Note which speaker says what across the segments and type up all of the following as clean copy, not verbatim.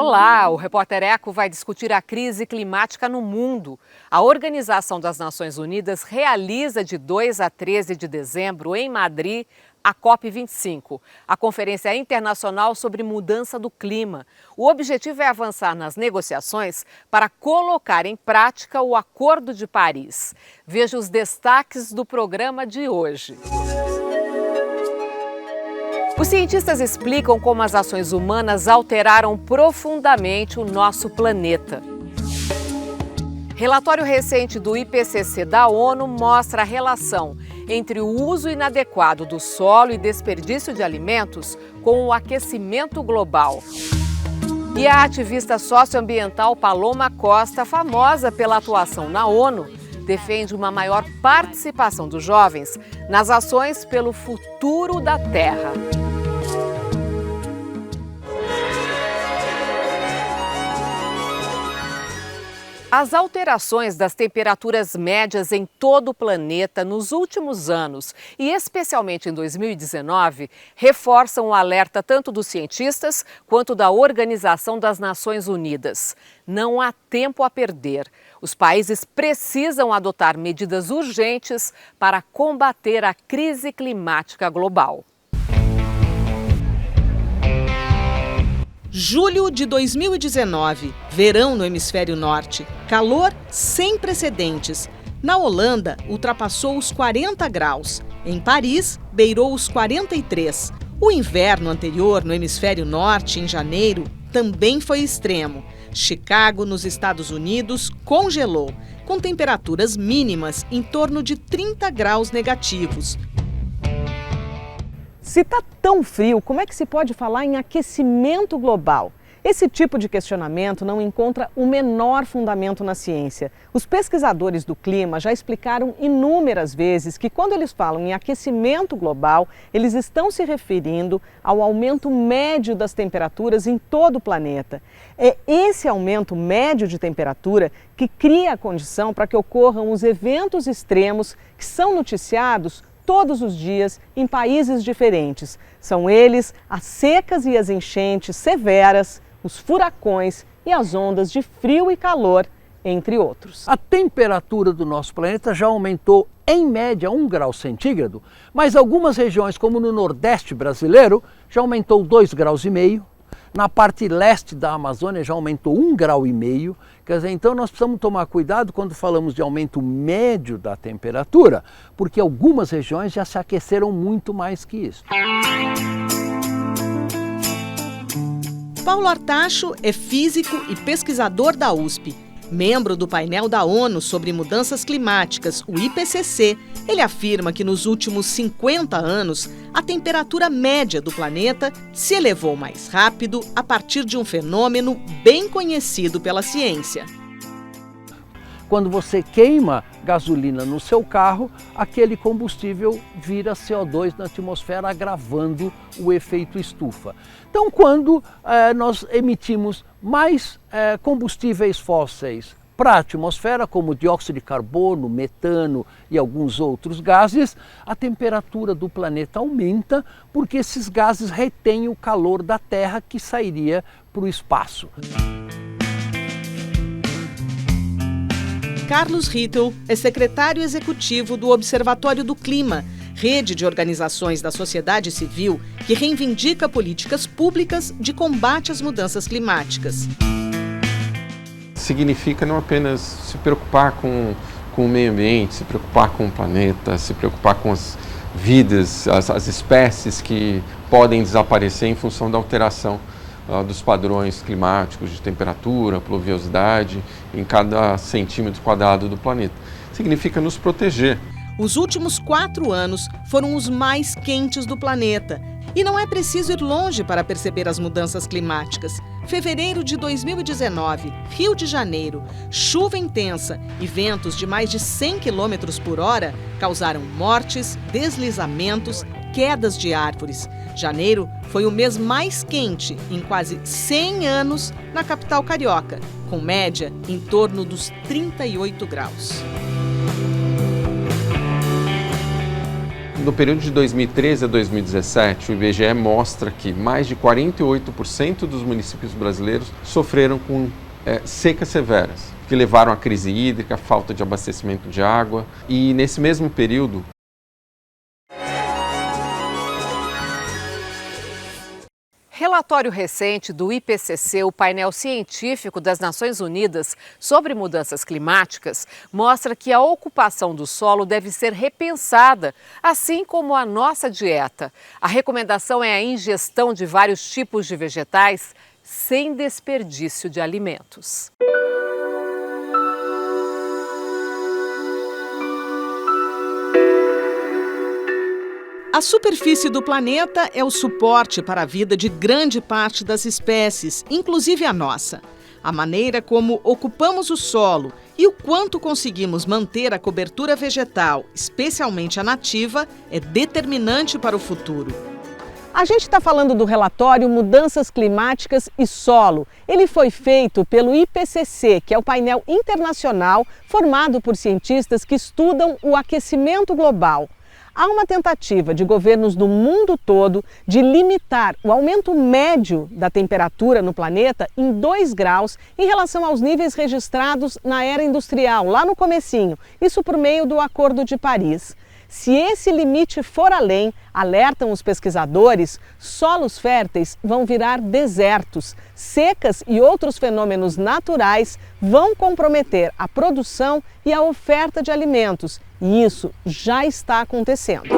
Speaker 1: Olá, o Repórter Eco vai discutir a crise climática no mundo. A Organização das Nações Unidas realiza de 2 a 13 de dezembro, em Madrid, a COP25, a Conferência Internacional sobre Mudança do Clima. O objetivo é avançar nas negociações para colocar em prática o Acordo de Paris. Veja os destaques do programa de hoje. Os cientistas explicam como as ações humanas alteraram profundamente o nosso planeta. Relatório recente do IPCC da ONU mostra a relação entre o uso inadequado do solo e desperdício de alimentos com o aquecimento global. E a ativista socioambiental Paloma Costa, famosa pela atuação na ONU, defende uma maior participação dos jovens nas ações pelo futuro da Terra. As alterações das temperaturas médias em todo o planeta nos últimos anos, e especialmente em 2019, reforçam o alerta tanto dos cientistas quanto da Organização das Nações Unidas. Não há tempo a perder. Os países precisam adotar medidas urgentes para combater a crise climática global.
Speaker 2: Julho de 2019, verão no hemisfério norte, calor sem precedentes. Na Holanda, ultrapassou os 40 graus. Em Paris, beirou os 43. O inverno anterior no hemisfério norte, em janeiro, também foi extremo. Chicago, nos Estados Unidos, congelou, com temperaturas mínimas em torno de 30 graus negativos.
Speaker 3: Se está tão frio, como é que se pode falar em aquecimento global? Esse tipo de questionamento não encontra o menor fundamento na ciência. Os pesquisadores do clima já explicaram inúmeras vezes que quando eles falam em aquecimento global, eles estão se referindo ao aumento médio das temperaturas em todo o planeta. É esse aumento médio de temperatura que cria a condição para que ocorram os eventos extremos que são noticiados todos os dias em países diferentes. São eles as secas e as enchentes severas, os furacões e as ondas de frio e calor, entre outros.
Speaker 4: A temperatura do nosso planeta já aumentou em média 1 grau centígrado, mas algumas regiões, como no Nordeste brasileiro, já aumentou 2,5 graus. Na parte leste da Amazônia já aumentou 1,5 grau. Quer dizer, então nós precisamos tomar cuidado quando falamos de aumento médio da temperatura, porque algumas regiões já se aqueceram muito mais que isso.
Speaker 2: Paulo Artacho é físico e pesquisador da USP. Membro do painel da ONU sobre mudanças climáticas, o IPCC, ele afirma que nos últimos 50 anos, a temperatura média do planeta se elevou mais rápido a partir de um fenômeno bem conhecido pela ciência.
Speaker 4: Quando você queima gasolina no seu carro, aquele combustível vira CO2 na atmosfera, agravando o efeito estufa. Então, quando nós emitimos mais combustíveis fósseis para a atmosfera, como dióxido de carbono, metano e alguns outros gases, a temperatura do planeta aumenta porque esses gases retêm o calor da Terra que sairia para o espaço.
Speaker 2: Carlos Rittel é secretário executivo do Observatório do Clima, rede de organizações da sociedade civil que reivindica políticas públicas de combate às mudanças climáticas.
Speaker 5: Significa não apenas se preocupar com o meio ambiente, se preocupar com o planeta, se preocupar com as vidas, as espécies que podem desaparecer em função da alteração dos padrões climáticos de temperatura, pluviosidade em cada centímetro quadrado do planeta. Significa nos proteger.
Speaker 2: Os últimos 4 anos foram os mais quentes do planeta. E não é preciso ir longe para perceber as mudanças climáticas. Fevereiro de 2019, Rio de Janeiro, chuva intensa e ventos de mais de 100 km por hora causaram mortes, deslizamentos, quedas de árvores. Janeiro foi o mês mais quente em quase 100 anos na capital carioca, com média em torno dos 38 graus.
Speaker 5: No período de 2013 a 2017, o IBGE mostra que mais de 48% dos municípios brasileiros sofreram com secas severas, que levaram à crise hídrica, falta de abastecimento de água. E nesse mesmo período,
Speaker 1: Relatório recente do IPCC, o painel científico das Nações Unidas sobre mudanças climáticas, mostra que a ocupação do solo deve ser repensada, assim como a nossa dieta. A recomendação é a ingestão de vários tipos de vegetais sem desperdício de alimentos.
Speaker 2: A superfície do planeta é o suporte para a vida de grande parte das espécies, inclusive a nossa. A maneira como ocupamos o solo e o quanto conseguimos manter a cobertura vegetal, especialmente a nativa, é determinante para o futuro.
Speaker 3: A gente está falando do relatório Mudanças Climáticas e Solo. Ele foi feito pelo IPCC, que é o painel internacional formado por cientistas que estudam o aquecimento global. Há uma tentativa de governos do mundo todo de limitar o aumento médio da temperatura no planeta em 2 graus em relação aos níveis registrados na era industrial, lá no comecinho, isso por meio do Acordo de Paris. Se esse limite for além, alertam os pesquisadores, solos férteis vão virar desertos. Secas e outros fenômenos naturais vão comprometer a produção e a oferta de alimentos. E isso já está acontecendo.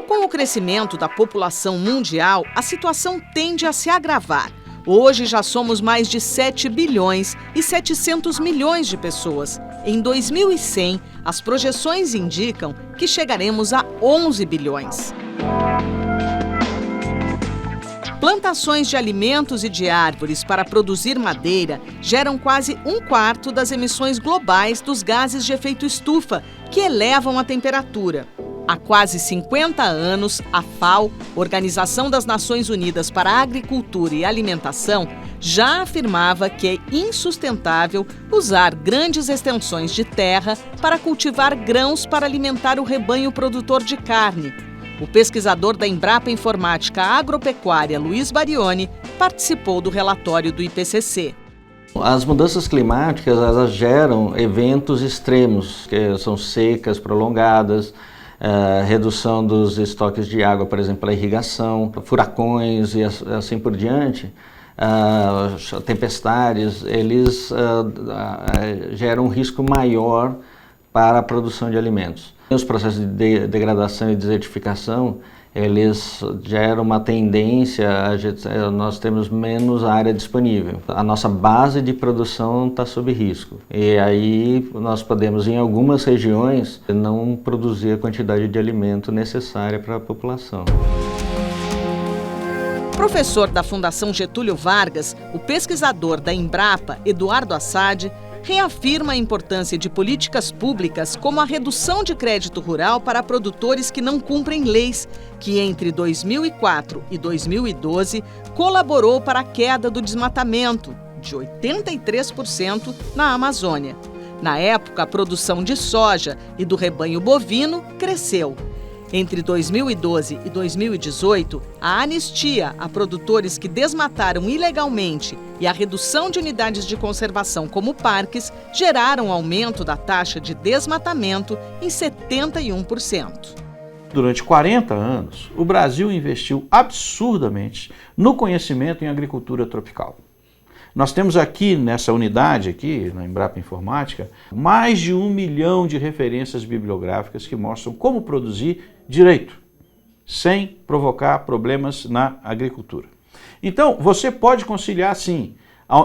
Speaker 2: Com o crescimento da população mundial, a situação tende a se agravar. Hoje já somos mais de 7 bilhões e 700 milhões de pessoas. Em 2100, as projeções indicam que chegaremos a 11 bilhões. Plantações de alimentos e de árvores para produzir madeira geram quase 1/4 das emissões globais dos gases de efeito estufa, que elevam a temperatura. Há quase 50 anos, a FAO, Organização das Nações Unidas para a Agricultura e Alimentação, já afirmava que é insustentável usar grandes extensões de terra para cultivar grãos para alimentar o rebanho produtor de carne. O pesquisador da Embrapa Informática Agropecuária, Luiz Barioni, participou do relatório do IPCC.
Speaker 6: As mudanças climáticas, elas geram eventos extremos, que são secas prolongadas, redução dos estoques de água, por exemplo, a irrigação, furacões e assim por diante, tempestades, eles geram um risco maior para a produção de alimentos. Os processos de degradação e desertificação, eles geram uma tendência, nós temos menos área disponível. A nossa base de produção está sob risco. E aí nós podemos, em algumas regiões, não produzir a quantidade de alimento necessária para a população.
Speaker 2: Professor da Fundação Getúlio Vargas, o pesquisador da Embrapa, Eduardo Assad, reafirma a importância de políticas públicas como a redução de crédito rural para produtores que não cumprem leis, que entre 2004 e 2012 colaborou para a queda do desmatamento, de 83% na Amazônia. Na época, a produção de soja e do rebanho bovino cresceu. Entre 2012 e 2018, a anistia a produtores que desmataram ilegalmente e a redução de unidades de conservação como parques geraram aumento da taxa de desmatamento em 71%.
Speaker 7: Durante 40 anos, o Brasil investiu absurdamente no conhecimento em agricultura tropical. Nós temos aqui, nessa unidade, aqui, na Embrapa Informática, mais de 1 milhão de referências bibliográficas que mostram como produzir direito, sem provocar problemas na agricultura. Então, você pode conciliar assim,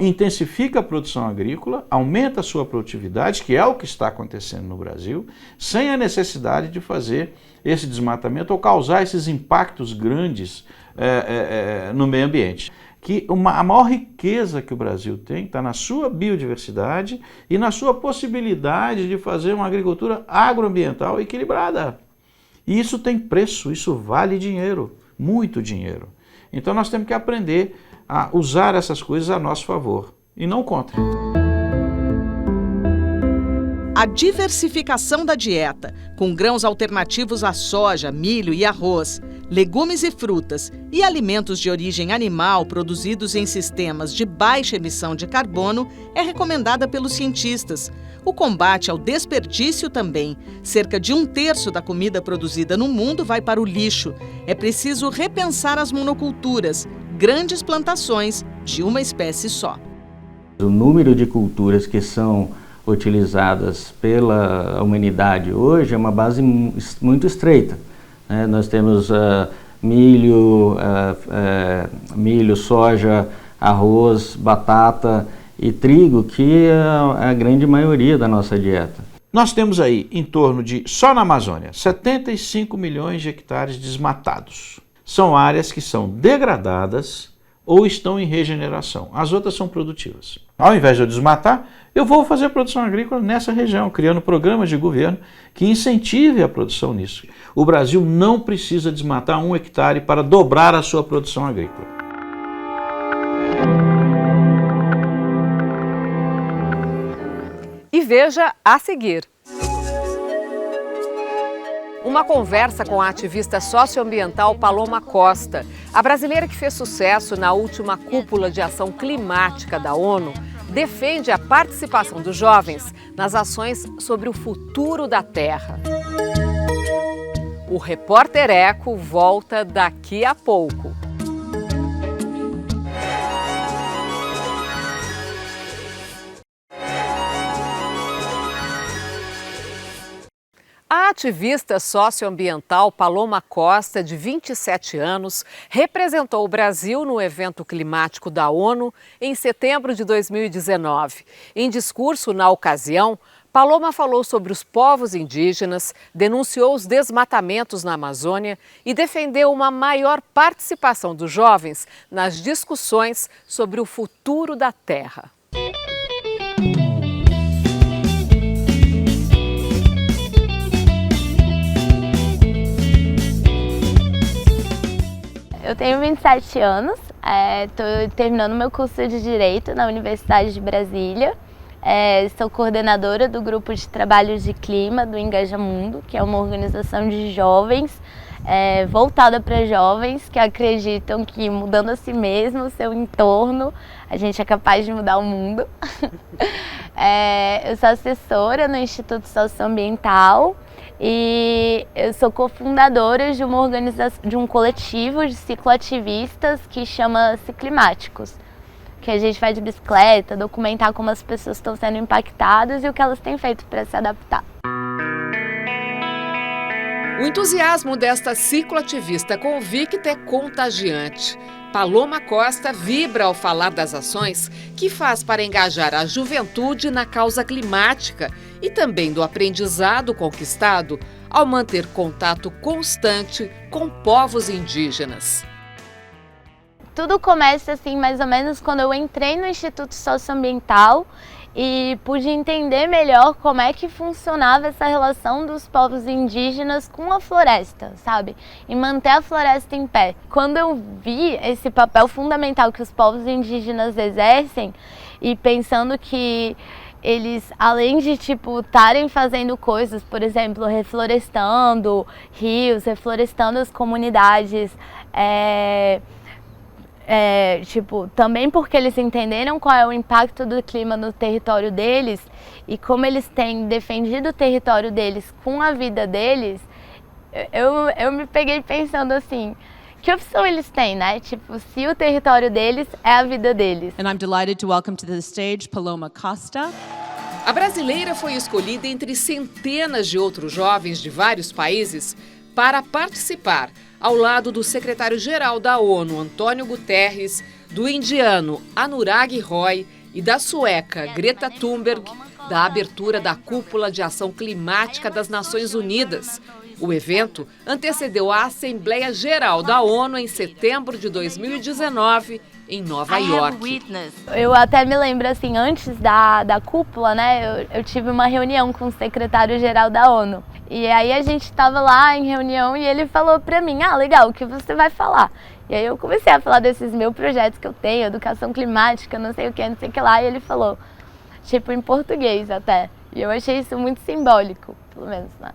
Speaker 7: intensifica a produção agrícola, aumenta a sua produtividade, que é o que está acontecendo no Brasil, sem a necessidade de fazer esse desmatamento ou causar esses impactos grandes no meio ambiente. Que a maior riqueza que o Brasil tem está na sua biodiversidade e na sua possibilidade de fazer uma agricultura agroambiental equilibrada. E isso tem preço, isso vale dinheiro, muito dinheiro. Então nós temos que aprender a usar essas coisas a nosso favor e não contra.
Speaker 2: a diversificação da dieta, com grãos alternativos à soja, milho e arroz, legumes e frutas e alimentos de origem animal produzidos em sistemas de baixa emissão de carbono, é recomendada pelos cientistas. O combate ao desperdício também. Cerca de 1/3 da comida produzida no mundo vai para o lixo. É preciso repensar as monoculturas, grandes plantações de uma espécie só.
Speaker 6: O número de culturas que são utilizadas pela humanidade hoje é uma base muito estreita. Nós temos milho, soja, arroz, batata e trigo, que é a grande maioria da nossa dieta.
Speaker 7: Nós temos aí, em torno de, só na Amazônia, 75 milhões de hectares desmatados. São áreas que são degradadas ou estão em regeneração. As outras são produtivas. Ao invés de eu desmatar, eu vou fazer produção agrícola nessa região, criando programas de governo que incentive a produção nisso. O Brasil não precisa desmatar 1 hectare para dobrar a sua produção agrícola.
Speaker 1: E veja a seguir. Uma conversa com a ativista socioambiental Paloma Costa. A brasileira que fez sucesso na última cúpula de ação climática da ONU defende a participação dos jovens nas ações sobre o futuro da Terra. O Repórter Eco volta daqui a pouco. A ativista socioambiental Paloma Costa, de 27 anos, representou o Brasil no evento climático da ONU em setembro de 2019. Em discurso na ocasião, Paloma falou sobre os povos indígenas, denunciou os desmatamentos na Amazônia e defendeu uma maior participação dos jovens nas discussões sobre o futuro da Terra.
Speaker 8: Eu tenho 27 anos, estou terminando meu curso de Direito na Universidade de Brasília. Sou coordenadora do Grupo de Trabalho de Clima do Engaja Mundo, que é uma organização de jovens, voltada para jovens que acreditam que mudando a si mesmo, o seu entorno, a gente é capaz de mudar o mundo. Eu sou assessora no Instituto Socioambiental. E eu sou cofundadora de uma organização, de um coletivo de cicloativistas que chama Ciclimáticos, que a gente vai de bicicleta, documentar como as pessoas estão sendo impactadas e o que elas têm feito para se adaptar.
Speaker 1: O entusiasmo desta cicloativista convicta é contagiante. Paloma Costa vibra ao falar das ações que faz para engajar a juventude na causa climática e também do aprendizado conquistado ao manter contato constante com povos indígenas.
Speaker 8: Tudo começa assim, mais ou menos, quando eu entrei no Instituto Socioambiental e pude entender melhor como é que funcionava essa relação dos povos indígenas com a floresta, sabe? E manter a floresta em pé. Quando eu vi esse papel fundamental que os povos indígenas exercem e pensando que eles, além de, estarem fazendo coisas, por exemplo, reflorestando rios, reflorestando as comunidades, também porque eles entenderam qual é o impacto do clima no território deles e como eles têm defendido o território deles com a vida deles, eu me peguei pensando assim, que opção eles têm, né? Se o território deles é a vida deles.
Speaker 9: And I'm delighted to welcome to the stage Paloma Costa.
Speaker 1: A brasileira foi escolhida entre centenas de outros jovens de vários países para participar ao lado do secretário-geral da ONU, Antônio Guterres, do indiano Anurag Roy e da sueca Greta Thunberg, da abertura da Cúpula de Ação Climática das Nações Unidas. O evento antecedeu a Assembleia Geral da ONU em setembro de 2019, em Nova York.
Speaker 8: Eu até me lembro, assim, antes da cúpula, né, eu tive uma reunião com o secretário-geral da ONU. E aí a gente estava lá em reunião e ele falou pra mim, legal, o que você vai falar? E aí eu comecei a falar desses meus projetos que eu tenho, educação climática, não sei o que lá, e ele falou, em português até. E eu achei isso muito simbólico, pelo menos, né?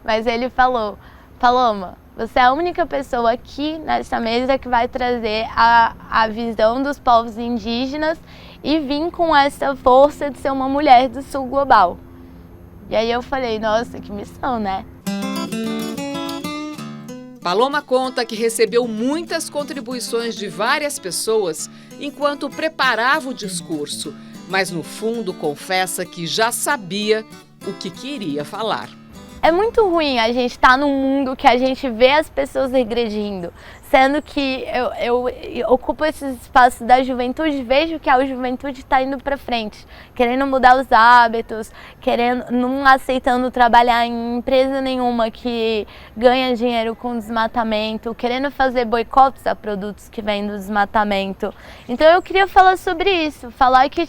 Speaker 8: Mas ele falou, Paloma, você é a única pessoa aqui nessa mesa que vai trazer a visão dos povos indígenas e vir com essa força de ser uma mulher do sul global. E aí eu falei, nossa, que missão, né?
Speaker 1: Paloma conta que recebeu muitas contribuições de várias pessoas enquanto preparava o discurso, mas no fundo confessa que já sabia o que queria falar.
Speaker 8: É muito ruim a gente estar num mundo que a gente vê as pessoas regredindo, sendo que eu ocupo esses espaços da juventude, vejo que a juventude está indo para frente, querendo mudar os hábitos, não aceitando trabalhar em empresa nenhuma que ganha dinheiro com desmatamento, querendo fazer boicotes a produtos que vêm do desmatamento. Então eu queria falar sobre isso, falar que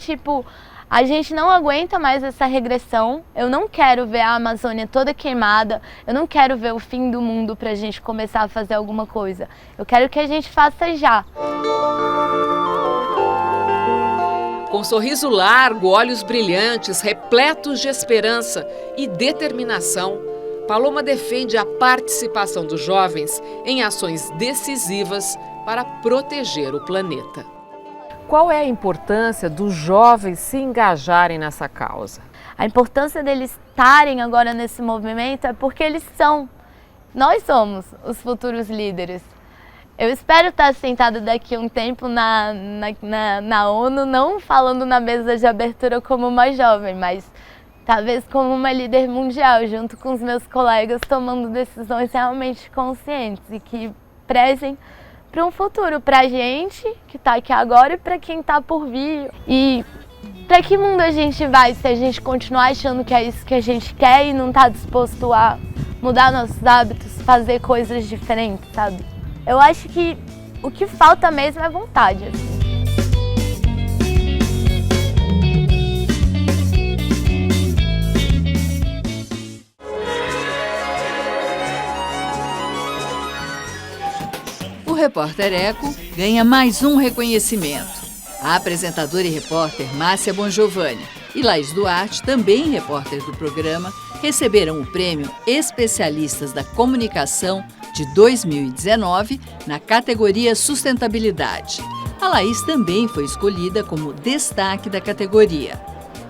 Speaker 8: a gente não aguenta mais essa regressão. Eu não quero ver a Amazônia toda queimada. Eu não quero ver o fim do mundo para a gente começar a fazer alguma coisa. Eu quero que a gente faça já.
Speaker 1: Com sorriso largo, olhos brilhantes, repletos de esperança e determinação, Paloma defende a participação dos jovens em ações decisivas para proteger o planeta. Qual é a importância dos jovens se engajarem nessa causa?
Speaker 8: A importância deles estarem agora nesse movimento é porque nós somos os futuros líderes. Eu espero estar sentada daqui a um tempo na ONU, não falando na mesa de abertura como uma jovem, mas talvez como uma líder mundial, junto com os meus colegas, tomando decisões realmente conscientes e que prezem para um futuro, para a gente que está aqui agora e para quem está por vir. E para que mundo a gente vai se a gente continuar achando que é isso que a gente quer e não está disposto a mudar nossos hábitos, fazer coisas diferentes, sabe? Eu acho que o que falta mesmo é vontade.
Speaker 10: O Repórter Eco ganha mais um reconhecimento. A apresentadora e repórter Márcia Bongiovanni e Laís Duarte, também repórter do programa, receberam o prêmio Especialistas da Comunicação de 2019 na categoria Sustentabilidade. A Laís também foi escolhida como destaque da categoria.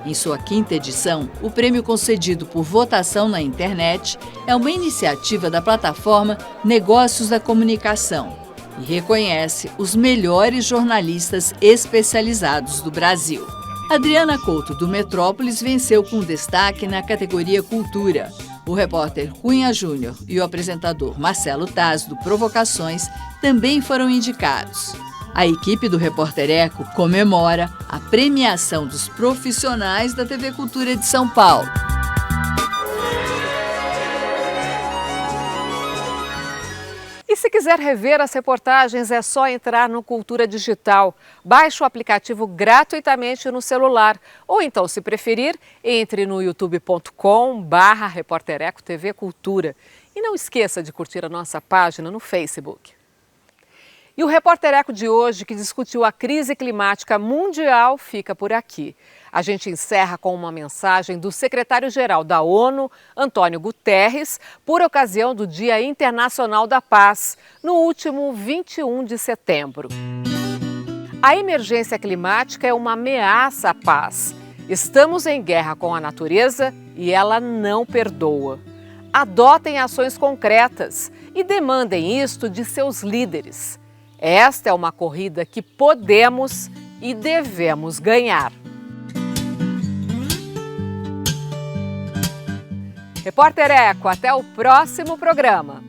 Speaker 10: Em sua 5ª edição, o prêmio concedido por votação na internet é uma iniciativa da plataforma Negócios da Comunicação e reconhece os melhores jornalistas especializados do Brasil. Adriana Couto, do Metrópolis, venceu com destaque na categoria Cultura. O repórter Cunha Júnior e o apresentador Marcelo Taz, do Provocações, também foram indicados. A equipe do Repórter Eco comemora a premiação dos profissionais da TV Cultura de São Paulo.
Speaker 1: E se quiser rever as reportagens, é só entrar no Cultura Digital. Baixe o aplicativo gratuitamente no celular. Ou então, se preferir, entre no youtube.com/Repórter Eco TV Cultura. E não esqueça de curtir a nossa página no Facebook. E o Repórter Eco de hoje, que discutiu a crise climática mundial, fica por aqui. A gente encerra com uma mensagem do secretário-geral da ONU, Antônio Guterres, por ocasião do Dia Internacional da Paz, no último 21 de setembro. A emergência climática é uma ameaça à paz. Estamos em guerra com a natureza e ela não perdoa. Adotem ações concretas e demandem isto de seus líderes. Esta é uma corrida que podemos e devemos ganhar. Repórter Eco, até o próximo programa.